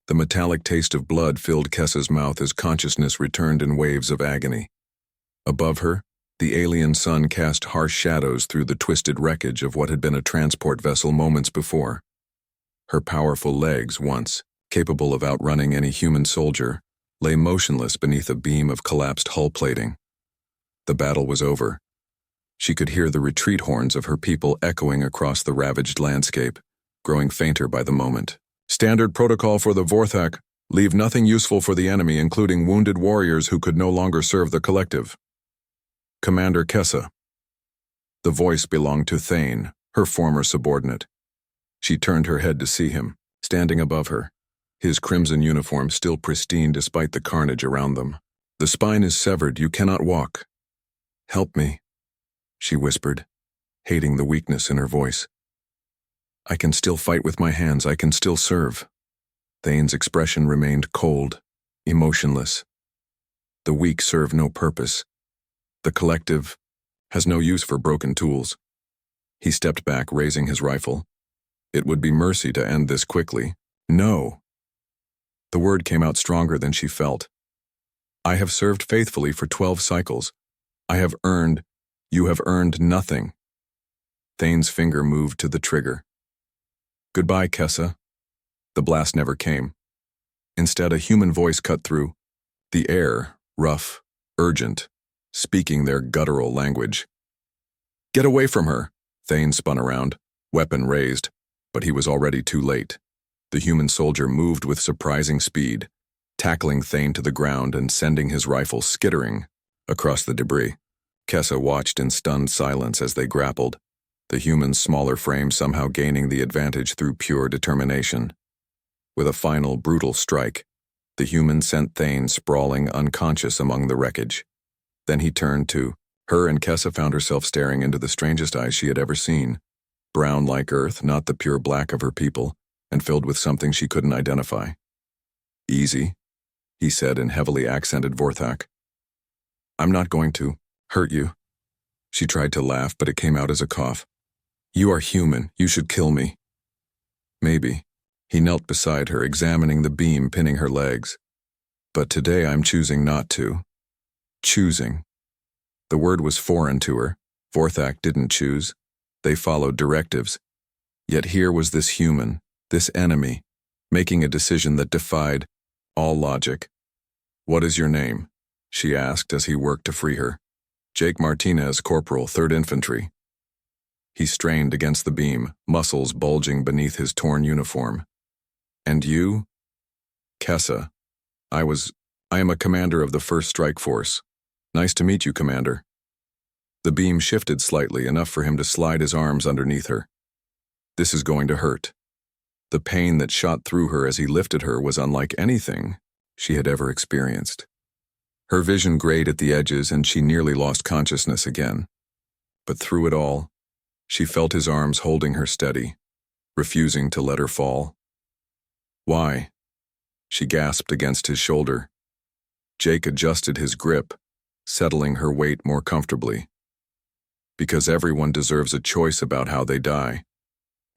The metallic taste of blood filled Kessa's mouth as consciousness returned in waves of agony. Above her, the alien sun cast harsh shadows through the twisted wreckage of what had been a transport vessel moments before. Her powerful legs, once capable of outrunning any human soldier, lay motionless beneath a beam of collapsed hull plating. The battle was over. She could hear the retreat horns of her people echoing across the ravaged landscape, growing fainter by the moment. Standard protocol for the Vorthak: leave nothing useful for the enemy, including wounded warriors who could no longer serve the collective. Commander Kessa. The voice belonged to Thane, her former subordinate. She turned her head to see him, standing above her, his crimson uniform still pristine despite the carnage around them. The spine is severed, you cannot walk. Help me, she whispered, hating the weakness in her voice. I can still fight with my hands, I can still serve. Thane's expression remained cold, emotionless. The weak serve no purpose. The collective has no use for broken tools. He stepped back, raising his rifle. It would be mercy to end this quickly. No. The word came out stronger than she felt. I have served faithfully for 12 cycles. You have earned nothing. Thane's finger moved to the trigger. Goodbye, Kessa. The blast never came. Instead, a human voice cut through. The air, rough, urgent, speaking their guttural language. Get away from her! Thane spun around, weapon raised, but he was already too late. The human soldier moved with surprising speed, tackling Thane to the ground and sending his rifle skittering across the debris. Kessa watched in stunned silence as they grappled, the human's smaller frame somehow gaining the advantage through pure determination. With a final, brutal strike, the human sent Thane sprawling unconscious among the wreckage. Then he turned to her, and Kessa found herself staring into the strangest eyes she had ever seen. Brown like earth, not the pure black of her people, and filled with something she couldn't identify. Easy, he said in heavily accented Vorthak. I'm not going to hurt you. She tried to laugh, but it came out as a cough. You are human, you should kill me. Maybe. He knelt beside her, examining the beam pinning her legs. But today I'm choosing not to. Choosing. The word was foreign to her. Vorthak didn't choose. They followed directives. Yet here was this human, this enemy, making a decision that defied all logic. What is your name? She asked as he worked to free her. Jake Martinez, Corporal, 3rd Infantry. He strained against the beam, muscles bulging beneath his torn uniform. And you? Kessa. I am a commander of the 1st Strike Force. Nice to meet you, Commander. The beam shifted slightly, enough for him to slide his arms underneath her. This is going to hurt. The pain that shot through her as he lifted her was unlike anything she had ever experienced. Her vision grayed at the edges and she nearly lost consciousness again. But through it all, she felt his arms holding her steady, refusing to let her fall. Why? She gasped against his shoulder. Jake adjusted his grip, settling her weight more comfortably. Because everyone deserves a choice about how they die.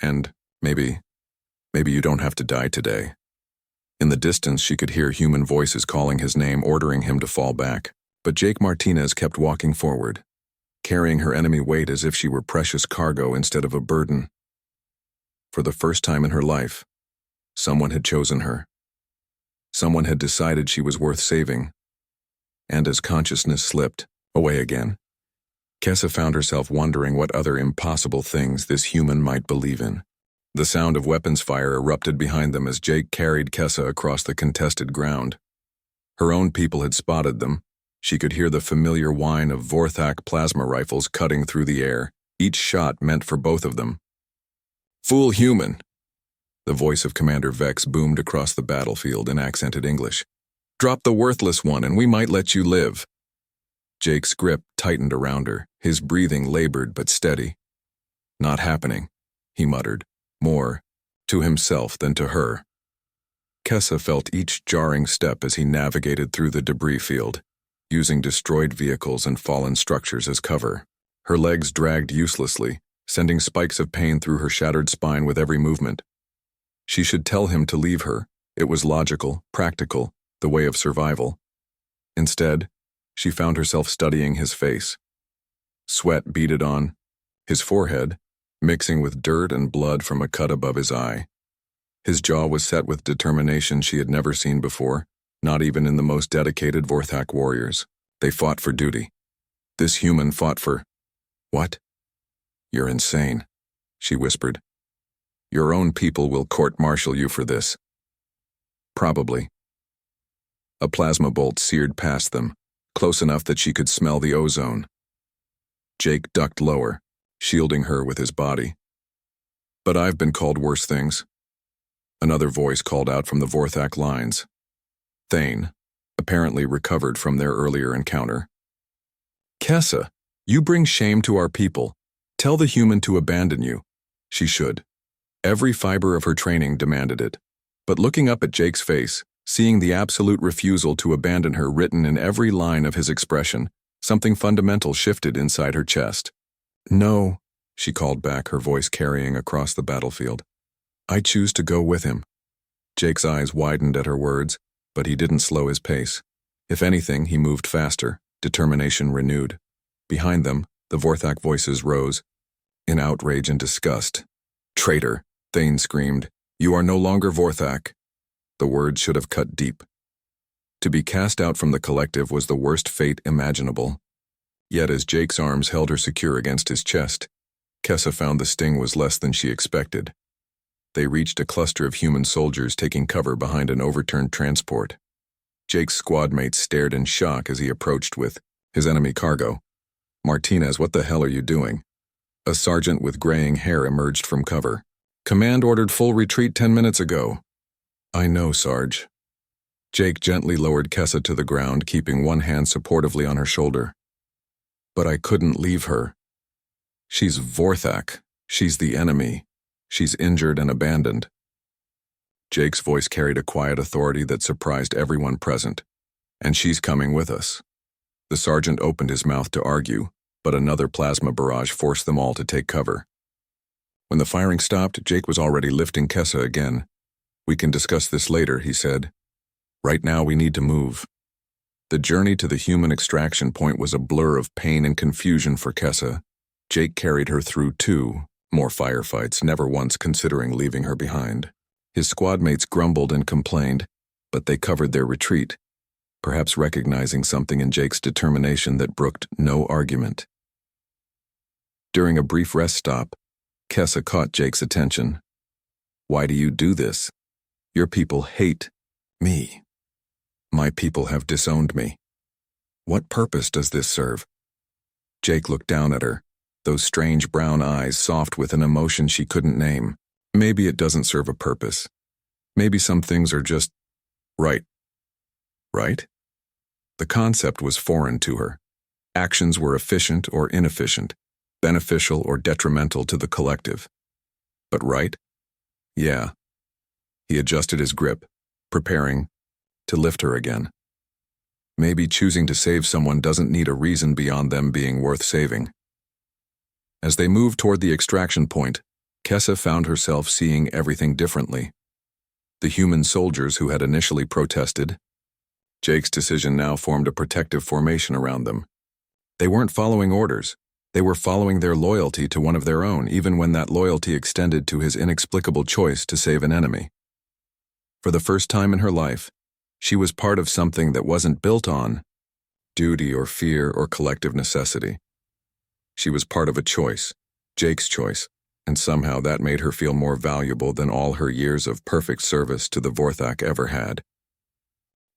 And maybe you don't have to die today. In the distance, she could hear human voices calling his name, ordering him to fall back. But Jake Martinez kept walking forward, carrying her enemy weight as if she were precious cargo instead of a burden. For the first time in her life, someone had chosen her. Someone had decided she was worth saving. And as consciousness slipped away again, Kessa found herself wondering what other impossible things this human might believe in. The sound of weapons fire erupted behind them as Jake carried Kessa across the contested ground. Her own people had spotted them. She could hear the familiar whine of Vorthak plasma rifles cutting through the air, each shot meant for both of them. Fool human! The voice of Commander Vex boomed across the battlefield in accented English. Drop the worthless one and we might let you live. Jake's grip tightened around her, his breathing labored but steady. Not happening, he muttered, more to himself than to her. Kessa felt each jarring step as he navigated through the debris field, using destroyed vehicles and fallen structures as cover. Her legs dragged uselessly, sending spikes of pain through her shattered spine with every movement. She should tell him to leave her. It was logical, practical, the way of survival. Instead, she found herself studying his face. Sweat beaded on his forehead, mixing with dirt and blood from a cut above his eye. His jaw was set with determination she had never seen before, not even in the most dedicated Vorthak warriors. They fought for duty. This human fought for... What? You're insane, she whispered. Your own people will court-martial you for this. Probably. A plasma bolt seared past them, close enough that she could smell the ozone. Jake ducked lower, shielding her with his body. But I've been called worse things. Another voice called out from the Vorthak lines. Thane, apparently recovered from their earlier encounter. Kessa, you bring shame to our people. Tell the human to abandon you. She should. Every fiber of her training demanded it. But looking up at Jake's face, seeing the absolute refusal to abandon her written in every line of his expression, something fundamental shifted inside her chest. No, she called back, her voice carrying across the battlefield. I choose to go with him. Jake's eyes widened at her words, but he didn't slow his pace. If anything, he moved faster, determination renewed. Behind them, the Vorthak voices rose, in outrage and disgust. Traitor, Thane screamed. You are no longer Vorthak. The words should have cut deep. To be cast out from the collective was the worst fate imaginable. Yet as Jake's arms held her secure against his chest, Kessa found the sting was less than she expected. They reached a cluster of human soldiers taking cover behind an overturned transport. Jake's squad mates stared in shock as he approached with his enemy cargo. Martinez, what the hell are you doing? A sergeant with graying hair emerged from cover. Command ordered full retreat 10 minutes ago. I know, Sarge. Jake gently lowered Kessa to the ground, keeping one hand supportively on her shoulder. But I couldn't leave her. She's Vorthak. She's the enemy. She's injured and abandoned. Jake's voice carried a quiet authority that surprised everyone present. And she's coming with us. The sergeant opened his mouth to argue, but another plasma barrage forced them all to take cover. When the firing stopped, Jake was already lifting Kessa again. We can discuss this later, he said. Right now we need to move. The journey to the human extraction point was a blur of pain and confusion for Kessa. Jake carried her through 2 more firefights, never once considering leaving her behind. His squad mates grumbled and complained, but they covered their retreat, perhaps recognizing something in Jake's determination that brooked no argument. During a brief rest stop, Kessa caught Jake's attention. Why do you do this? Your people hate me. My people have disowned me. What purpose does this serve? Jake looked down at her, those strange brown eyes soft with an emotion she couldn't name. Maybe it doesn't serve a purpose. Maybe some things are just right. Right? The concept was foreign to her. Actions were efficient or inefficient, beneficial or detrimental to the collective. But right? Yeah. He adjusted his grip, preparing to lift her again. Maybe choosing to save someone doesn't need a reason beyond them being worth saving. As they moved toward the extraction point, Kessa found herself seeing everything differently. The human soldiers who had initially protested, Jake's decision now formed a protective formation around them. They weren't following orders. They were following their loyalty to one of their own, even when that loyalty extended to his inexplicable choice to save an enemy. For the first time in her life, she was part of something that wasn't built on duty or fear or collective necessity. She was part of a choice, Jake's choice, and somehow that made her feel more valuable than all her years of perfect service to the Vorthak ever had.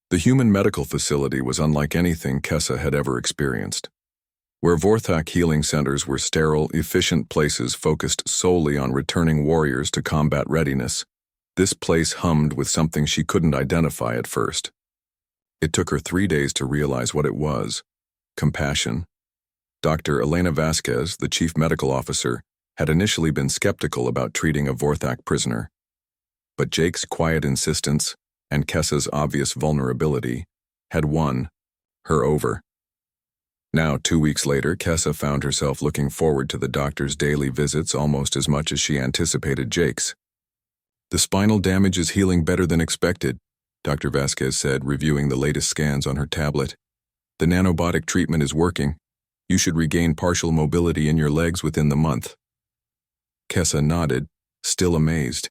The human medical facility was unlike anything Kessa had ever experienced. Where Vorthak healing centers were sterile, efficient places focused solely on returning warriors to combat readiness, this place hummed with something she couldn't identify at first. It took her 3 days to realize what it was: compassion. Dr. Elena Vasquez, the chief medical officer, had initially been skeptical about treating a Vorthak prisoner. But Jake's quiet insistence and Kessa's obvious vulnerability had won her over. Now, 2 weeks later, Kessa found herself looking forward to the doctor's daily visits almost as much as she anticipated Jake's. The spinal damage is healing better than expected, Dr. Vasquez said, reviewing the latest scans on her tablet. The nanobotic treatment is working. You should regain partial mobility in your legs within the month. Kessa nodded, still amazed.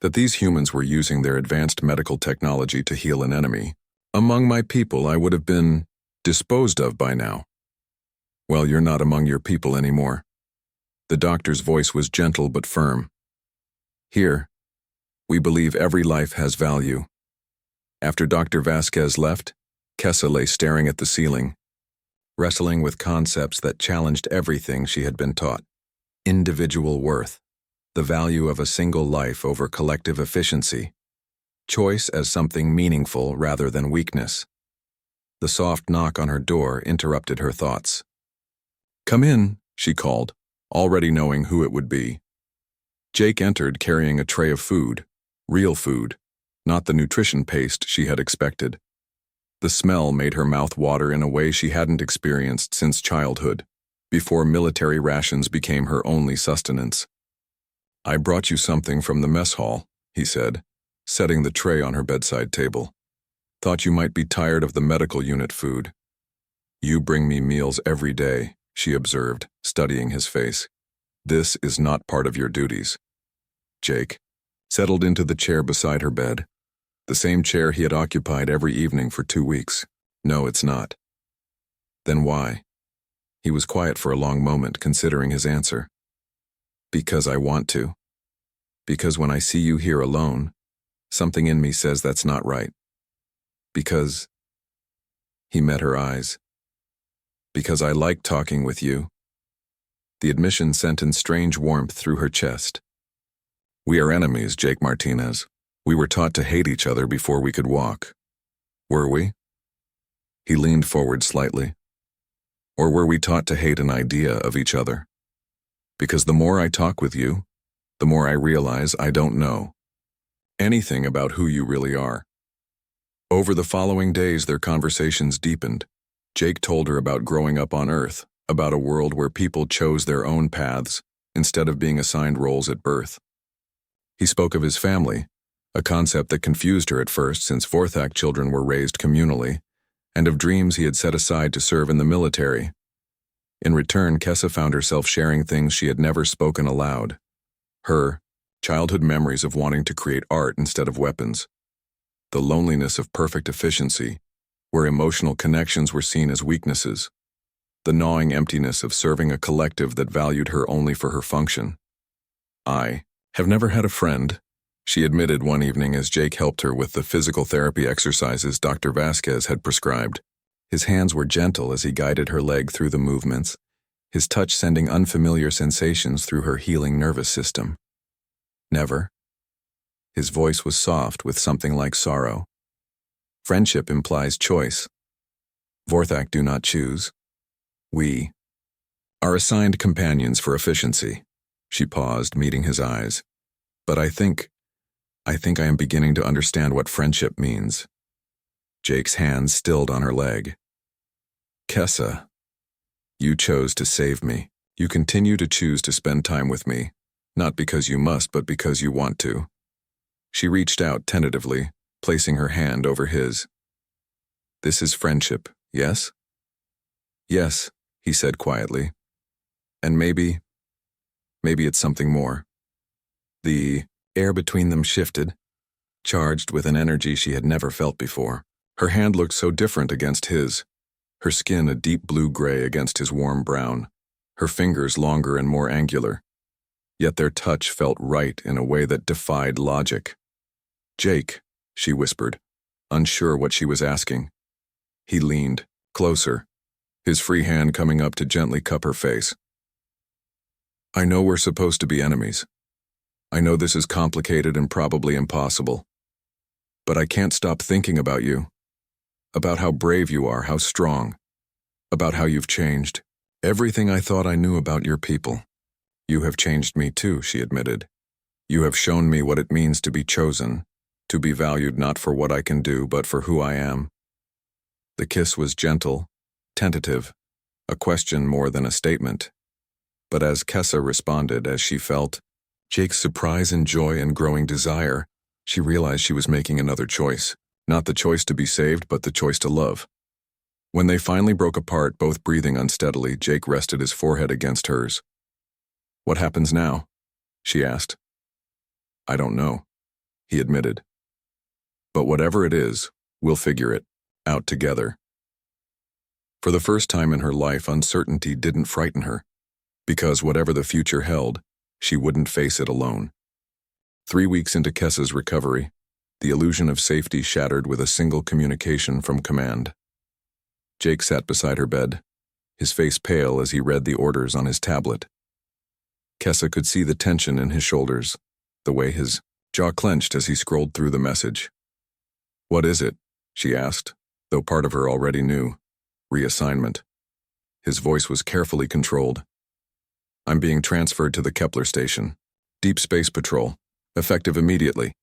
That these humans were using their advanced medical technology to heal an enemy. Among my people, I would have been disposed of by now. Well, you're not among your people anymore. The doctor's voice was gentle but firm. Here, we believe every life has value. After Dr. Vasquez left, Kessa lay staring at the ceiling, wrestling with concepts that challenged everything she had been taught. Individual worth, the value of a single life over collective efficiency, choice as something meaningful rather than weakness. The soft knock on her door interrupted her thoughts. "Come in," she called, already knowing who it would be. Jake entered carrying a tray of food, real food, not the nutrition paste she had expected. The smell made her mouth water in a way she hadn't experienced since childhood, before military rations became her only sustenance. "I brought you something from the mess hall," he said, setting the tray on her bedside table. "Thought you might be tired of the medical unit food." "You bring me meals every day," she observed, studying his face. "This is not part of your duties." Jake settled into the chair beside her bed, the same chair he had occupied every evening for 2 weeks. "No, it's not." "Then why?" He was quiet for a long moment, considering his answer. "Because I want to. Because when I see you here alone, something in me says that's not right. Because—" He met her eyes. "Because I like talking with you." The admission sent in strange warmth through her chest. "We are enemies, Jake Martinez. We were taught to hate each other before we could walk. Were we?" He leaned forward slightly. "Or were we taught to hate an idea of each other? Because the more I talk with you, the more I realize I don't know anything about who you really are." Over the following days, their conversations deepened. Jake told her about growing up on Earth, about a world where people chose their own paths instead of being assigned roles at birth. He spoke of his family, a concept that confused her at first since Vorthak children were raised communally, and of dreams he had set aside to serve in the military. In return, Kessa found herself sharing things she had never spoken aloud. Her childhood memories of wanting to create art instead of weapons. The loneliness of perfect efficiency, where emotional connections were seen as weaknesses. The gnawing emptiness of serving a collective that valued her only for her function. "I have never had a friend," she admitted one evening as Jake helped her with the physical therapy exercises Dr. Vasquez had prescribed. His hands were gentle as he guided her leg through the movements, his touch sending unfamiliar sensations through her healing nervous system. "Never." His voice was soft with something like sorrow. "Friendship implies choice. Vorthak do not choose. We are assigned companions for efficiency." She paused, meeting his eyes. "But I think I am beginning to understand what friendship means." Jake's hands stilled on her leg. "Kessa, you chose to save me. You continue to choose to spend time with me, not because you must, but because you want to." She reached out tentatively, placing her hand over his. "This is friendship, yes?" "Yes," he said quietly. "And maybe it's something more." The air between them shifted, charged with an energy she had never felt before. Her hand looked so different against his, her skin a deep blue-gray against his warm brown, her fingers longer and more angular. Yet their touch felt right in a way that defied logic. "Jake," she whispered, unsure what she was asking. He leaned, closer, his free hand coming up to gently cup her face. "I know we're supposed to be enemies. I know this is complicated and probably impossible. But I can't stop thinking about you. About how brave you are, how strong. About how you've changed. Everything I thought I knew about your people. You have changed me too," she admitted. "You have shown me what it means to be chosen, to be valued not for what I can do, but for who I am." The kiss was gentle, tentative, a question more than a statement. But as Kessa responded, as she felt, Jake's surprise and joy and growing desire, she realized she was making another choice. Not the choice to be saved, but the choice to love. When they finally broke apart, both breathing unsteadily, Jake rested his forehead against hers. "What happens now?" she asked. "I don't know," he admitted. "But whatever it is, we'll figure it out together." For the first time in her life, uncertainty didn't frighten her, because whatever the future held, she wouldn't face it alone. 3 weeks into Kessa's recovery, the illusion of safety shattered with a single communication from command. Jake sat beside her bed, his face pale as he read the orders on his tablet. Kessa could see the tension in his shoulders, the way his jaw clenched as he scrolled through the message. "What is it?" she asked, though part of her already knew. Reassignment. His voice was carefully controlled. "I'm being transferred to the Kepler station. Deep Space Patrol. Effective immediately."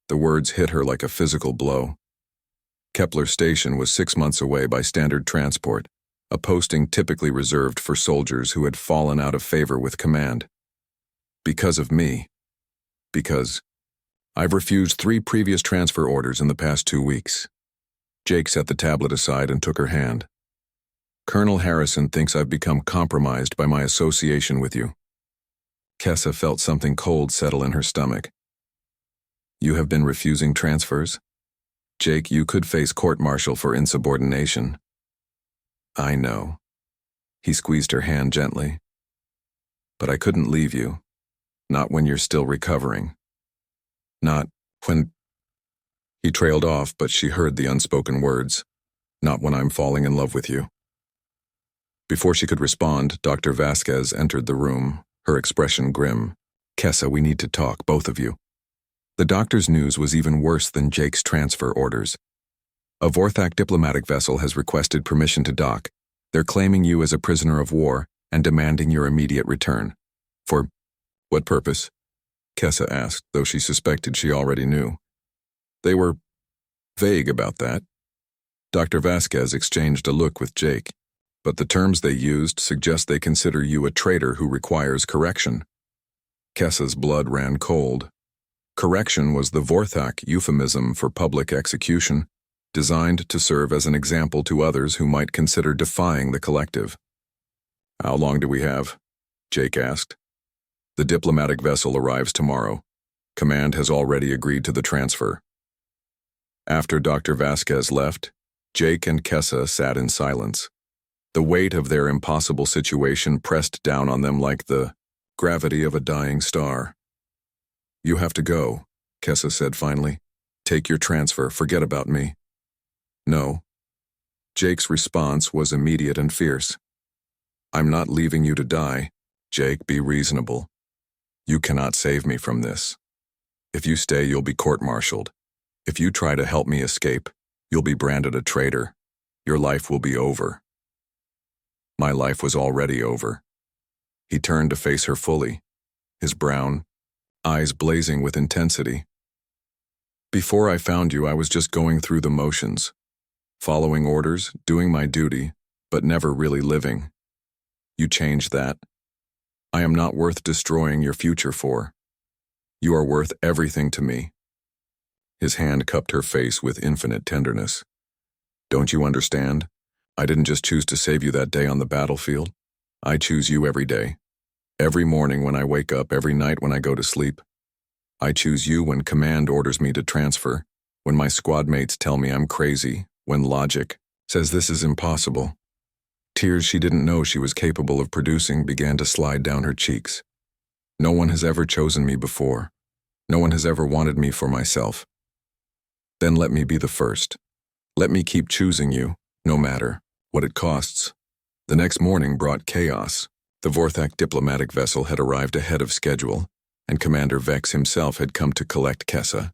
The words hit her like a physical blow. Kepler station was 6 months away by standard transport, a posting typically reserved for soldiers who had fallen out of favor with command. "Because of me. Because I've refused 3 previous transfer orders in the past 2 weeks." Jake set the tablet aside and took her hand. "Colonel Harrison thinks I've become compromised by my association with you." Kessa felt something cold settle in her stomach. "You have been refusing transfers? Jake, you could face court-martial for insubordination." "I know." He squeezed her hand gently. "But I couldn't leave you. Not when you're still recovering. Not when—" He trailed off, but she heard the unspoken words. "Not when I'm falling in love with you." Before she could respond, Dr. Vasquez entered the room, her expression grim. "Kessa, we need to talk, both of you." The doctor's news was even worse than Jake's transfer orders. "A Vorthak diplomatic vessel has requested permission to dock. They're claiming you as a prisoner of war and demanding your immediate return." "For what purpose?" Kessa asked, though she suspected she already knew. "They were vague about that." Dr. Vasquez exchanged a look with Jake, but the terms they used suggest they consider you a traitor who requires correction. Kessa's blood ran cold. Correction was the Vorthak euphemism for public execution, designed to serve as an example to others who might consider defying the collective. "How long do we have?" Jake asked. "The diplomatic vessel arrives tomorrow. Command has already agreed to the transfer." After Dr. Vasquez left, Jake and Kessa sat in silence. The weight of their impossible situation pressed down on them like the gravity of a dying star. "You have to go," Kessa said finally. "Take your transfer, forget about me." "No." Jake's response was immediate and fierce. "I'm not leaving you to die. Jake, be reasonable. You cannot save me from this. If you stay, you'll be court-martialed. If you try to help me escape, you'll be branded a traitor. Your life will be over." "My life was already over." He turned to face her fully, his brown eyes blazing with intensity. "Before I found you, I was just going through the motions, following orders, doing my duty, but never really living. You changed that. I am not worth destroying your future for. You are worth everything to me." His hand cupped her face with infinite tenderness. "Don't you understand? I didn't just choose to save you that day on the battlefield. I choose you every day. Every morning when I wake up, every night when I go to sleep. I choose you when command orders me to transfer, when my squad mates tell me I'm crazy, when logic says this is impossible." Tears she didn't know she was capable of producing began to slide down her cheeks. "No one has ever chosen me before. No one has ever wanted me for myself. Then let me be the first. Let me keep choosing you, no matter what it costs." The next morning brought chaos. The Vorthak diplomatic vessel had arrived ahead of schedule, and Commander Vex himself had come to collect Kessa.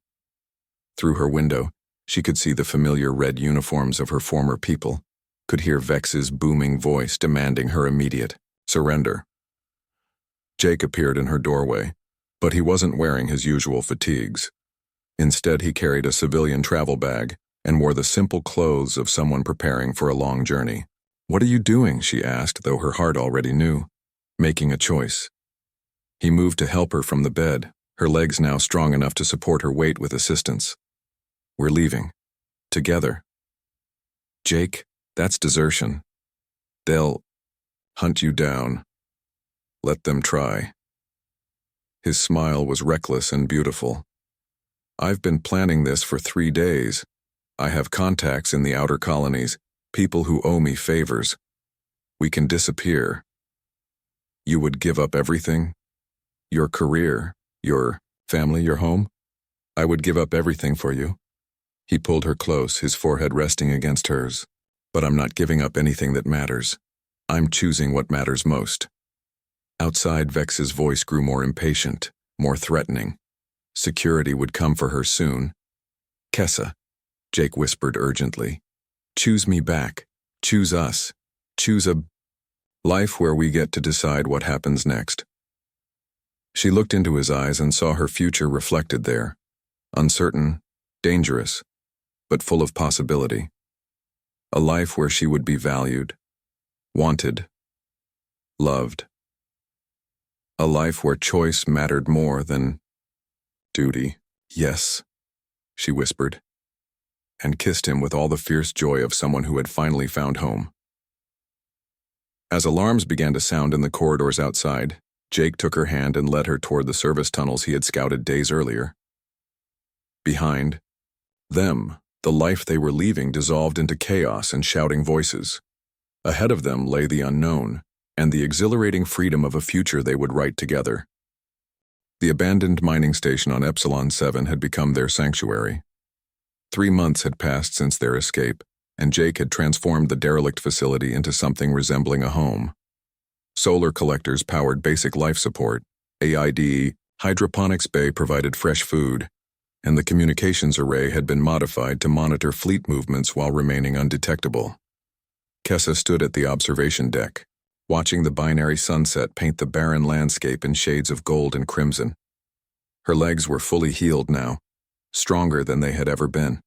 Through her window, she could see the familiar red uniforms of her former people, could hear Vex's booming voice demanding her immediate surrender. Jake appeared in her doorway, but he wasn't wearing his usual fatigues. Instead, he carried a civilian travel bag and wore the simple clothes of someone preparing for a long journey. "What are you doing?" she asked, though her heart already knew. "Making a choice." He moved to help her from the bed, her legs now strong enough to support her weight with assistance. We're leaving. Together. Jake, that's desertion. They'll hunt you down. Let them try. His smile was reckless and beautiful. I've been planning this for 3 days. I have contacts in the outer colonies, people who owe me favors. We can disappear. You would give up everything? Your career, your family, your home? I would give up everything for you. He pulled her close, his forehead resting against hers. But I'm not giving up anything that matters. I'm choosing what matters most. Outside, Vex's voice grew more impatient, more threatening. Security would come for her soon. Kessa, Jake whispered urgently. Choose me back. Choose us. Choose a life where we get to decide what happens next. She looked into his eyes and saw her future reflected there. Uncertain, dangerous, but full of possibility. A life where she would be valued, wanted, loved. A life where choice mattered more than duty. Yes, she whispered, and kissed him with all the fierce joy of someone who had finally found home. As alarms began to sound in the corridors outside, Jake took her hand and led her toward the service tunnels he had scouted days earlier. Behind them, the life they were leaving dissolved into chaos and shouting voices. Ahead of them lay the unknown, and the exhilarating freedom of a future they would write together. The abandoned mining station on Epsilon 7 had become their sanctuary. 3 months had passed since their escape, and Jake had transformed the derelict facility into something resembling a home. Solar collectors powered basic life support, AID, hydroponics bay provided fresh food, and the communications array had been modified to monitor fleet movements while remaining undetectable. Kessa stood at the observation deck, watching the binary sunset paint the barren landscape in shades of gold and crimson. Her legs were fully healed now, stronger than they had ever been.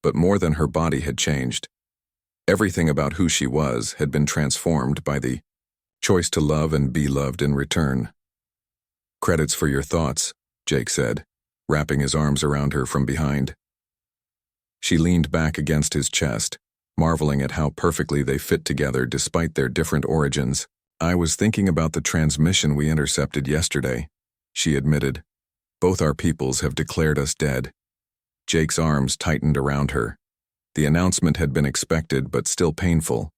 But more than her body had changed. Everything about who she was had been transformed by the choice to love and be loved in return. Credits for your thoughts, Jake said, wrapping his arms around her from behind. She leaned back against his chest, marveling at how perfectly they fit together despite their different origins. I was thinking about the transmission we intercepted yesterday, she admitted. Both our peoples have declared us dead. Jake's arms tightened around her. The announcement had been expected but still painful.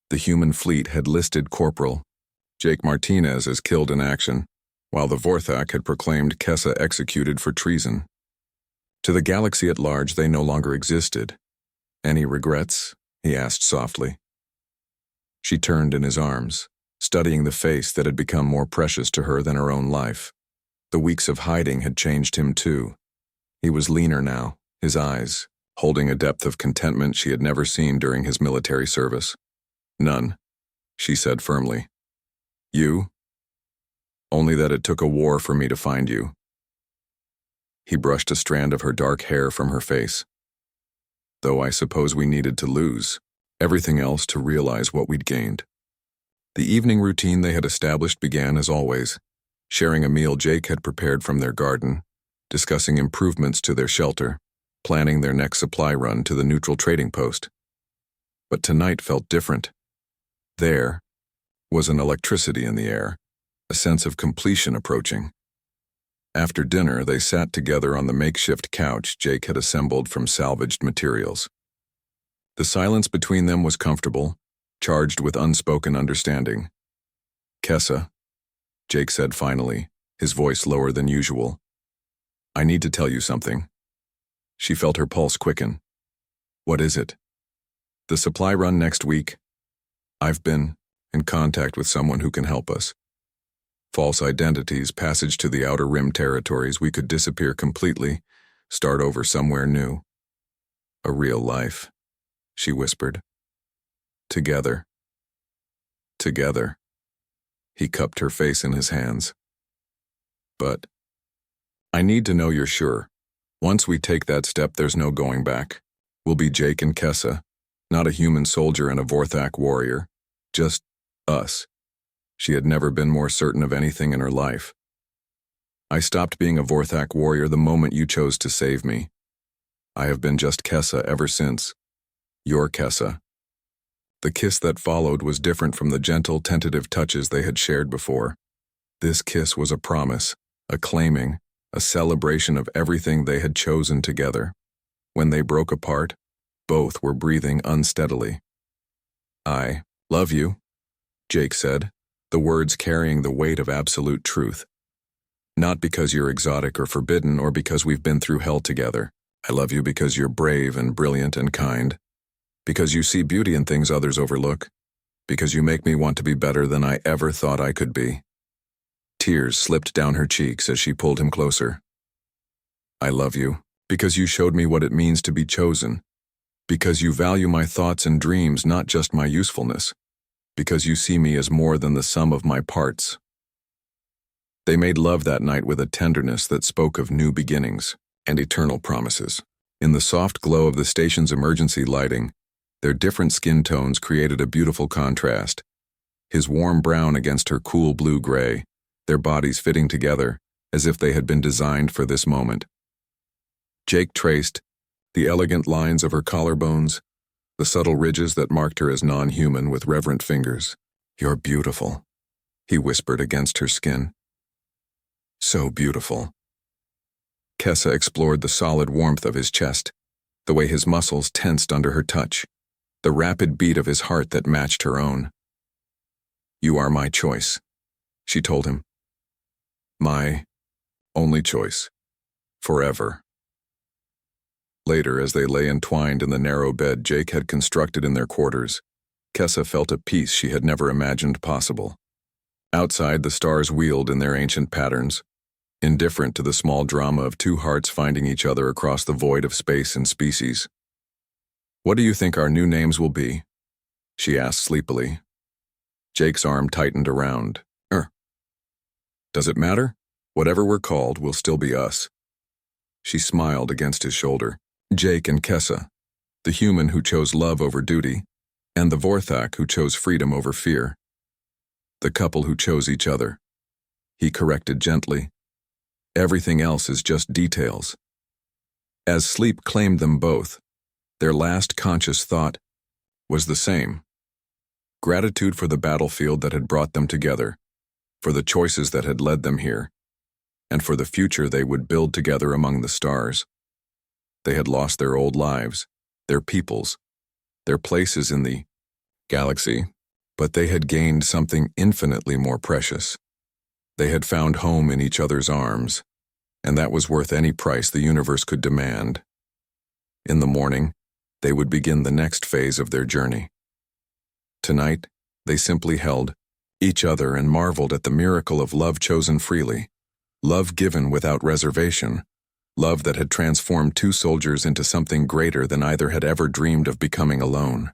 The human fleet had listed Corporal Jake Martinez as killed in action, while the Vorthak had proclaimed Kessa executed for treason. To the galaxy at large, they no longer existed. Any regrets? He asked softly. She turned in his arms, studying the face that had become more precious to her than her own life. The weeks of hiding had changed him too. He was leaner now, his eyes, holding a depth of contentment she had never seen during his military service. None, she said firmly. You? Only that it took a war for me to find you. He brushed a strand of her dark hair from her face. Though I suppose we needed to lose everything else to realize what we'd gained. The evening routine they had established began as always, sharing a meal Jake had prepared from their garden, discussing improvements to their shelter, planning their next supply run to the neutral trading post. But tonight felt different. There was an electricity in the air, a sense of completion approaching. After dinner, they sat together on the makeshift couch Jake had assembled from salvaged materials. The silence between them was comfortable, charged with unspoken understanding. Kessa, Jake said finally, his voice lower than usual. I need to tell you something. She felt her pulse quicken. What is it? The supply run next week. I've been in contact with someone who can help us. False identities, passage to the outer rim territories, we could disappear completely, start over somewhere new. A real life, she whispered. Together. Together. He cupped her face in his hands. But I need to know you're sure. Once we take that step, there's no going back. We'll be Jake and Kessa, not a human soldier and a Vorthak warrior. Just us. She had never been more certain of anything in her life. I stopped being a Vorthak warrior the moment you chose to save me. I have been just Kessa ever since. Your Kessa. The kiss that followed was different from the gentle, tentative touches they had shared before. This kiss was a promise, a claiming, a celebration of everything they had chosen together. When they broke apart, both were breathing unsteadily. I love you, Jake said, the words carrying the weight of absolute truth. Not because you're exotic or forbidden or because we've been through hell together. I love you because you're brave and brilliant and kind. Because you see beauty in things others overlook. Because you make me want to be better than I ever thought I could be. Tears slipped down her cheeks as she pulled him closer. I love you because you showed me what it means to be chosen. Because you value my thoughts and dreams, not just my usefulness. Because you see me as more than the sum of my parts. They made love that night with a tenderness that spoke of new beginnings and eternal promises. In the soft glow of the station's emergency lighting, their different skin tones created a beautiful contrast. His warm brown against her cool blue-gray, their bodies fitting together as if they had been designed for this moment. Jake traced the elegant lines of her collarbones, the subtle ridges that marked her as non-human with reverent fingers. You're beautiful, he whispered against her skin. So beautiful. Kessa explored the solid warmth of his chest, the way his muscles tensed under her touch, the rapid beat of his heart that matched her own. You are my choice, she told him. My only choice. Forever. Later, as they lay entwined in the narrow bed Jake had constructed in their quarters, Kessa felt a peace she had never imagined possible. Outside, the stars wheeled in their ancient patterns, indifferent to the small drama of two hearts finding each other across the void of space and species. What do you think our new names will be? She asked sleepily. Jake's arm tightened around. Does it matter? Whatever we're called will still be us. She smiled against his shoulder. Jake and Kessa, the human who chose love over duty, and the Vorthak who chose freedom over fear. The couple who chose each other. He corrected gently. Everything else is just details. As sleep claimed them both, their last conscious thought was the same. Gratitude for the battlefield that had brought them together, for the choices that had led them here, and for the future they would build together among the stars. They had lost their old lives, their peoples, their places in the galaxy, but they had gained something infinitely more precious. They had found home in each other's arms, and that was worth any price the universe could demand. In the morning, they would begin the next phase of their journey. Tonight, they simply held each other and marveled at the miracle of love chosen freely, love given without reservation, love that had transformed two soldiers into something greater than either had ever dreamed of becoming alone.